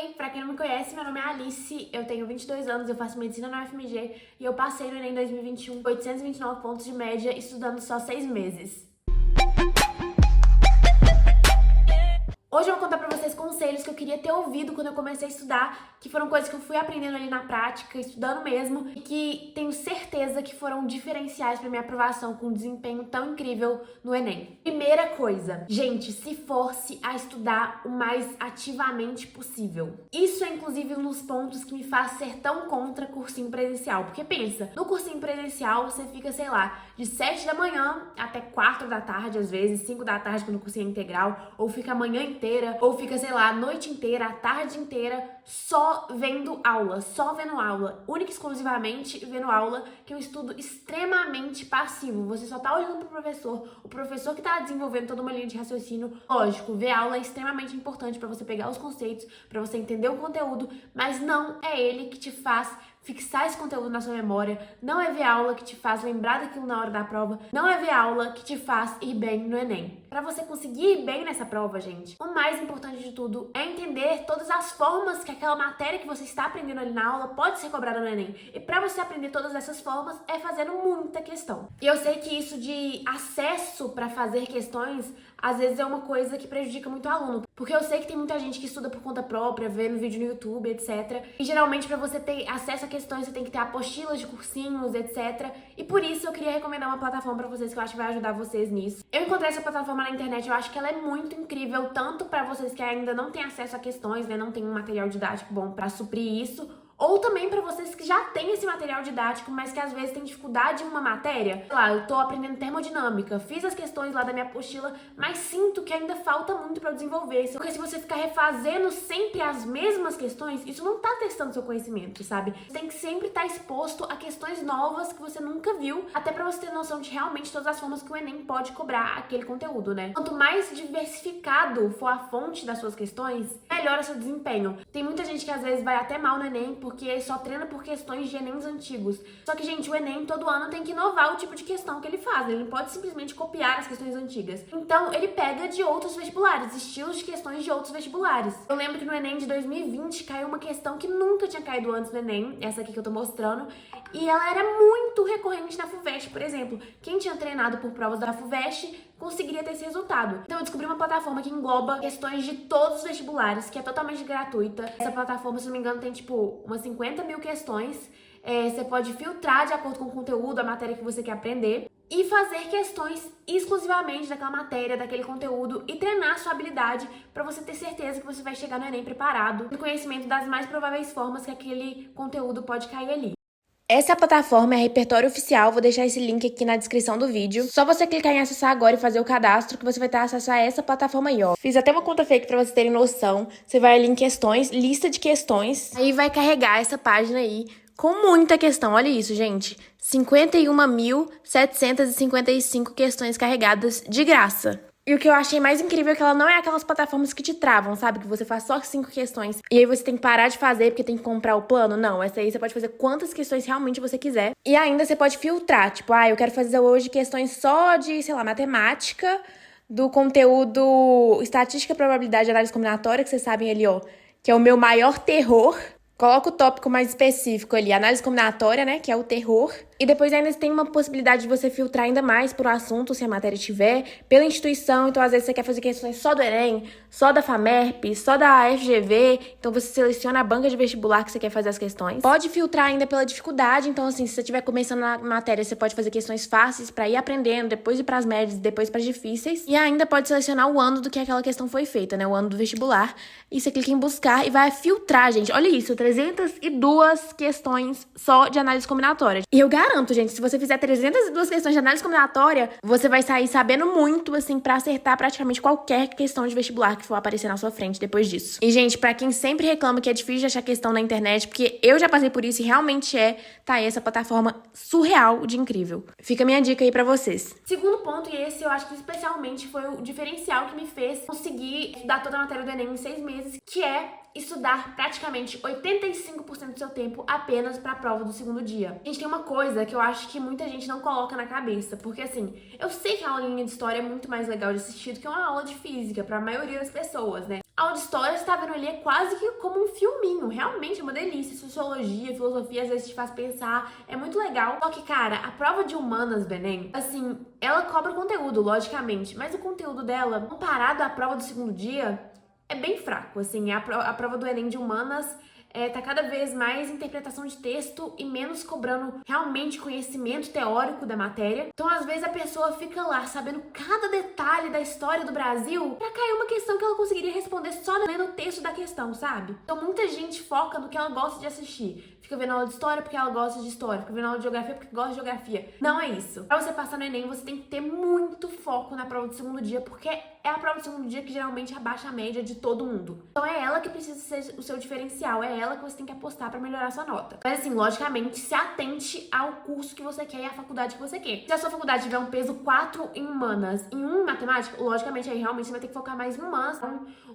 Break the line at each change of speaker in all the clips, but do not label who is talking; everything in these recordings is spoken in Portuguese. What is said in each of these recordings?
Oi, pra quem não me conhece, meu nome é Alice, eu tenho 22 anos, eu faço medicina na UFMG e eu passei no Enem 2021 com 829 pontos de média, estudando só 6 meses. Hoje eu vou contar pra vocês conselhos que eu queria ter ouvido quando eu comecei a estudar, que foram coisas que eu fui aprendendo ali na prática, estudando mesmo, e que tenho certeza que foram diferenciais pra minha aprovação com um desempenho tão incrível no Enem. Primeira coisa, gente, se force a estudar o mais ativamente possível. Isso é inclusive um dos pontos que me faz ser tão contra cursinho presencial, porque pensa, no cursinho presencial você fica, sei lá, de 7 da manhã até 4 da tarde, às vezes, 5 da tarde quando o cursinho é integral, ou fica a manhã inteira, ou fica, sei lá, a noite inteira, a tarde inteira, só vendo aula, única e exclusivamente vendo aula, que é um estudo extremamente passivo. Você só tá olhando pro professor, o professor que tá desenvolvendo toda uma linha de raciocínio. Lógico, ver aula é extremamente importante pra você pegar os conceitos, pra você entender o conteúdo, mas não é ele que te faz fixar esse conteúdo na sua memória, não é ver aula que te faz lembrar daquilo na hora da prova, não é ver aula que te faz ir bem no Enem. Pra você conseguir ir bem nessa prova, gente, o mais importante de tudo é entender todas as formas que aquela matéria que você está aprendendo ali na aula pode ser cobrada no Enem. E pra você aprender todas essas formas é fazendo muita questão. E eu sei que isso de acesso pra fazer questões, às vezes é uma coisa que prejudica muito o aluno, porque eu sei que tem muita gente que estuda por conta própria, vendo vídeo no YouTube, etc. E geralmente pra você ter acesso a questões, você tem que ter apostilas de cursinhos, etc. E por isso eu queria recomendar uma plataforma pra vocês que eu acho que vai ajudar vocês nisso. Eu encontrei essa plataforma na internet, eu acho que ela é muito incrível, tanto pra vocês que ainda não têm acesso a questões, né, não tem um material didático bom pra suprir isso, ou também pra vocês que já têm esse material didático, mas que às vezes têm dificuldade em uma matéria. Sei lá, eu tô aprendendo termodinâmica, fiz as questões lá da minha apostila, mas sinto que ainda falta muito pra eu desenvolver. Porque se você ficar refazendo sempre as mesmas questões, isso não tá testando seu conhecimento, sabe? Você tem que sempre estar exposto a questões novas que você nunca viu, até pra você ter noção de realmente todas as formas que o Enem pode cobrar aquele conteúdo, né? Quanto mais diversificado for a fonte das suas questões, melhora seu desempenho. Tem muita gente que às vezes vai até mal no Enem porque só treina por questões de Enems antigos. Só que, gente, o Enem todo ano tem que inovar o tipo de questão que ele faz. Ele não pode simplesmente copiar as questões antigas. Então, ele pega de outros vestibulares, estilos de questões de outros vestibulares. Eu lembro que no Enem de 2020 caiu uma questão que nunca tinha caído antes no Enem, essa aqui que eu tô mostrando, e ela era muito recorrente na FUVEST, por exemplo. Quem tinha treinado por provas da FUVEST conseguiria ter esse resultado. Então eu descobri uma plataforma que engloba questões de todos os vestibulares, que é totalmente gratuita. Essa plataforma, se não me engano, tem tipo umas 50 mil questões. Você pode filtrar de acordo com o conteúdo, a matéria que você quer aprender, e fazer questões exclusivamente daquela matéria, daquele conteúdo, e treinar a sua habilidade para você ter certeza que você vai chegar no Enem preparado, no conhecimento das mais prováveis formas que aquele conteúdo pode cair ali. Essa plataforma é Repertório Oficial, vou deixar esse link aqui na descrição do vídeo. Só você clicar em acessar agora e fazer o cadastro que você vai ter acesso a essa plataforma aí, ó. Fiz até uma conta fake pra vocês terem noção. Você vai ali em questões, lista de questões, aí vai carregar essa página aí com muita questão. Olha isso, gente. 51.755 questões carregadas de graça. E o que eu achei mais incrível é que ela não é aquelas plataformas que te travam, sabe? Que você faz só 5 questões e aí você tem que parar de fazer porque tem que comprar o plano. Não, essa aí você pode fazer quantas questões realmente você quiser. E ainda você pode filtrar, tipo, eu quero fazer hoje questões só de, sei lá, matemática, do conteúdo estatística, probabilidade e análise combinatória, que vocês sabem ali, ó, que é o meu maior terror. Coloca o tópico mais específico ali, análise combinatória, né, que é o terror. E depois ainda tem uma possibilidade de você filtrar ainda mais por assunto, se a matéria tiver, pela instituição. Então, às vezes, você quer fazer questões só do Enem, só da FAMERP, só da FGV. Então, você seleciona a banca de vestibular que você quer fazer as questões. Pode filtrar ainda pela dificuldade. Então, assim, se você estiver começando na matéria, você pode fazer questões fáceis para ir aprendendo, depois ir para as médias, depois para as difíceis. E ainda pode selecionar o ano do que aquela questão foi feita, né, o ano do vestibular. E você clica em buscar e vai filtrar, gente. Olha isso, 302 questões só de análise combinatória. E eu garanto, gente, se você fizer 302 questões de análise combinatória, você vai sair sabendo muito, assim, pra acertar praticamente qualquer questão de vestibular que for aparecer na sua frente depois disso. E, gente, pra quem sempre reclama que é difícil de achar questão na internet, porque eu já passei por isso e realmente tá aí essa plataforma surreal de incrível. Fica a minha dica aí pra vocês. Segundo ponto, e esse eu acho que especialmente foi o diferencial que me fez conseguir estudar toda a matéria do Enem em 6 meses, que é estudar praticamente 85% do seu tempo apenas pra prova do segundo dia. Gente, tem uma coisa que eu acho que muita gente não coloca na cabeça, porque assim, eu sei que a aulinha de história é muito mais legal de assistir do que uma aula de física pra maioria das pessoas, né? A aula de história, você tá vendo ali, é quase que como um filminho. Realmente é uma delícia. Sociologia, filosofia, às vezes te faz pensar. É muito legal. Só que, cara, a prova de humanas do Enem, assim, ela cobra conteúdo, logicamente. Mas o conteúdo dela, comparado à prova do segundo dia, é bem fraco. Assim, a prova do Enem de humanas tá cada vez mais interpretação de texto e menos cobrando realmente conhecimento teórico da matéria. Então, às vezes, a pessoa fica lá sabendo cada detalhe da história do Brasil pra cair uma questão que ela conseguiria responder só lendo o texto da questão, sabe? Então, muita gente foca no que ela gosta de assistir. Fica vendo aula de história porque ela gosta de história, fica vendo aula de geografia porque gosta de geografia. Não é isso. Pra você passar no Enem, você tem que ter muito foco na prova do segundo dia, porque é a prova do segundo dia que geralmente abaixa a média de todo mundo. Então, é ela que precisa ser o seu diferencial, é ela que você tem que apostar pra melhorar sua nota. Mas assim, logicamente, se atente ao curso que você quer e à faculdade que você quer. Se a sua faculdade tiver um peso 4 em humanas e 1 em matemática, logicamente aí realmente você vai ter que focar mais em humanas,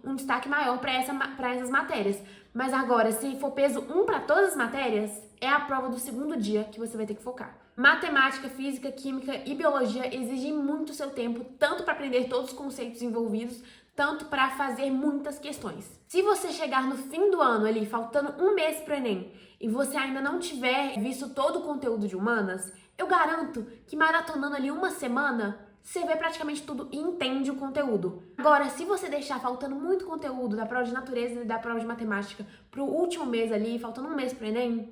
um destaque maior pra essas matérias. Mas agora, se for peso 1 pra todas as matérias, é a prova do segundo dia que você vai ter que focar. Matemática, física, química e biologia exigem muito seu tempo, tanto para aprender todos os conceitos envolvidos, tanto para fazer muitas questões. Se você chegar no fim do ano ali, faltando um mês pro Enem, e você ainda não tiver visto todo o conteúdo de humanas, eu garanto que maratonando ali uma semana, você vê praticamente tudo e entende o conteúdo. Agora, se você deixar faltando muito conteúdo da prova de natureza e da prova de matemática pro último mês ali, faltando um mês pro Enem,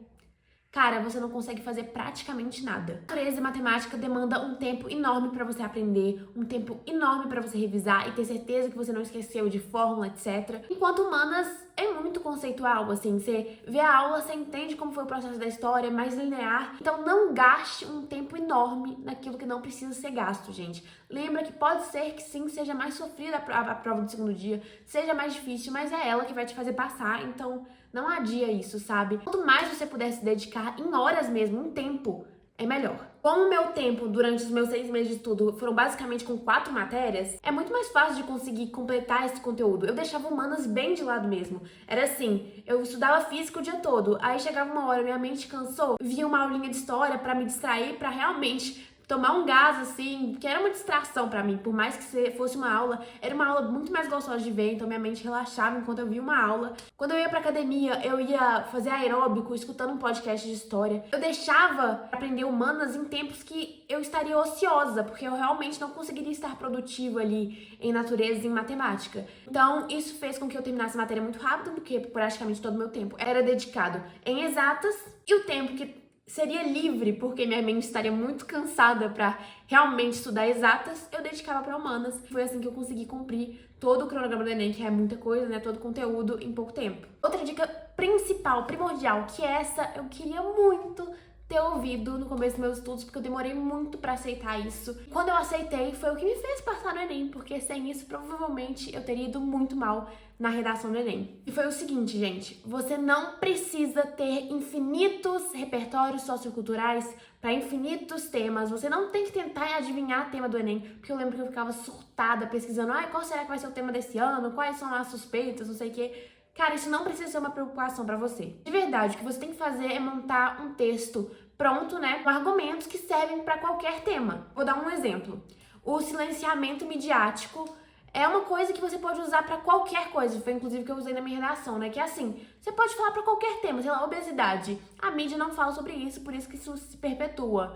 cara, você não consegue fazer praticamente nada. Natureza e matemática demanda um tempo enorme para você aprender, um tempo enorme para você revisar e ter certeza que você não esqueceu de fórmula, etc. Enquanto humanas é muito conceitual, assim, você vê a aula, você entende como foi o processo da história, é mais linear. Então não gaste um tempo enorme naquilo que não precisa ser gasto, gente. Lembra que pode ser que sim, seja mais sofrida a prova do segundo dia, seja mais difícil, mas é ela que vai te fazer passar, então não adia isso, sabe? Quanto mais você puder se dedicar em horas mesmo, em tempo, é melhor. Como o meu tempo durante os meus 6 meses de estudo foram basicamente com 4 matérias, é muito mais fácil de conseguir completar esse conteúdo. Eu deixava humanas bem de lado mesmo. Era assim, eu estudava física o dia todo, aí chegava uma hora, minha mente cansou, via uma aulinha de história pra me distrair, pra realmente tomar um gás, assim, que era uma distração pra mim. Por mais que fosse uma aula, era uma aula muito mais gostosa de ver, então minha mente relaxava enquanto eu via uma aula. Quando eu ia pra academia, eu ia fazer aeróbico, escutando um podcast de história. Eu deixava aprender humanas em tempos que eu estaria ociosa, porque eu realmente não conseguiria estar produtiva ali em natureza e em matemática. Então, isso fez com que eu terminasse a matéria muito rápido, porque praticamente todo o meu tempo era dedicado em exatas, e o tempo que seria livre, porque minha mente estaria muito cansada para realmente estudar exatas, eu dedicava para humanas. Foi assim que eu consegui cumprir todo o cronograma do Enem, que é muita coisa, né? Todo o conteúdo em pouco tempo. Outra dica principal, primordial, que essa eu queria muito ter ouvido no começo dos meus estudos, porque eu demorei muito pra aceitar isso. Quando eu aceitei, foi o que me fez passar no Enem, porque sem isso, provavelmente, eu teria ido muito mal na redação do Enem. E foi o seguinte, gente, você não precisa ter infinitos repertórios socioculturais para infinitos temas, você não tem que tentar adivinhar o tema do Enem, porque eu lembro que eu ficava surtada pesquisando, qual será que vai ser o tema desse ano, quais são as suspeitas, não sei o quê. Cara, isso não precisa ser uma preocupação pra você. De verdade, o que você tem que fazer é montar um texto pronto, né, com argumentos que servem pra qualquer tema. Vou dar um exemplo. O silenciamento midiático é uma coisa que você pode usar pra qualquer coisa. Foi inclusive o que eu usei na minha redação, né? Que é assim, você pode falar pra qualquer tema, sei lá, obesidade. A mídia não fala sobre isso, por isso que isso se perpetua.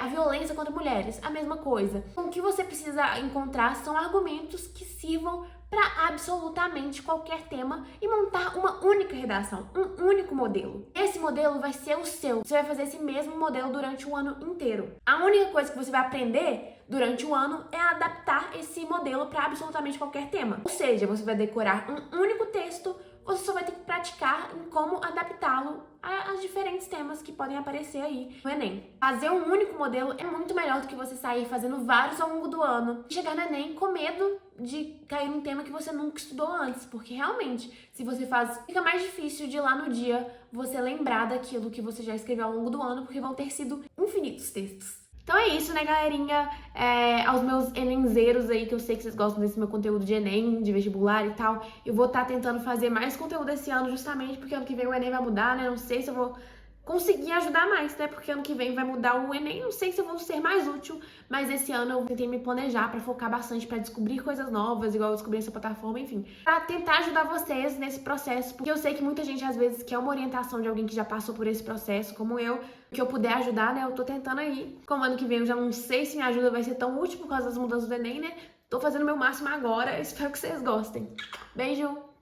A violência contra mulheres, a mesma coisa. O que você precisa encontrar são argumentos que sirvam para absolutamente qualquer tema e montar uma única redação, um único modelo. Esse modelo vai ser o seu. Você vai fazer esse mesmo modelo durante o ano inteiro. A única coisa que você vai aprender durante o ano é adaptar esse modelo para absolutamente qualquer tema. Ou seja, você vai decorar um único texto, você só vai ter que praticar em como adaptá-lo a diferentes temas que podem aparecer aí no Enem. Fazer um único modelo é muito melhor do que você sair fazendo vários ao longo do ano e chegar no Enem com medo de cair num tema que você nunca estudou antes, porque realmente, se você faz, fica mais difícil de lá no dia você lembrar daquilo que você já escreveu ao longo do ano, porque vão ter sido infinitos textos. Então é isso, né, galerinha? Aos meus enenzeiros aí, que eu sei que vocês gostam desse meu conteúdo de Enem, de vestibular e tal, eu vou estar tentando fazer mais conteúdo esse ano, justamente porque ano que vem o Enem vai mudar, né? Não sei se eu vou conseguir ajudar mais, né? Porque ano que vem vai mudar o Enem, não sei se eu vou ser mais útil, mas esse ano eu tentei me planejar pra focar bastante, pra descobrir coisas novas, igual eu descobri essa plataforma, enfim, pra tentar ajudar vocês nesse processo, porque eu sei que muita gente às vezes quer uma orientação de alguém que já passou por esse processo, como eu, que eu puder ajudar, né? Eu tô tentando aí. Como ano que vem eu já não sei se minha ajuda vai ser tão útil por causa das mudanças do Enem, né? Tô fazendo o meu máximo agora, espero que vocês gostem. Beijo!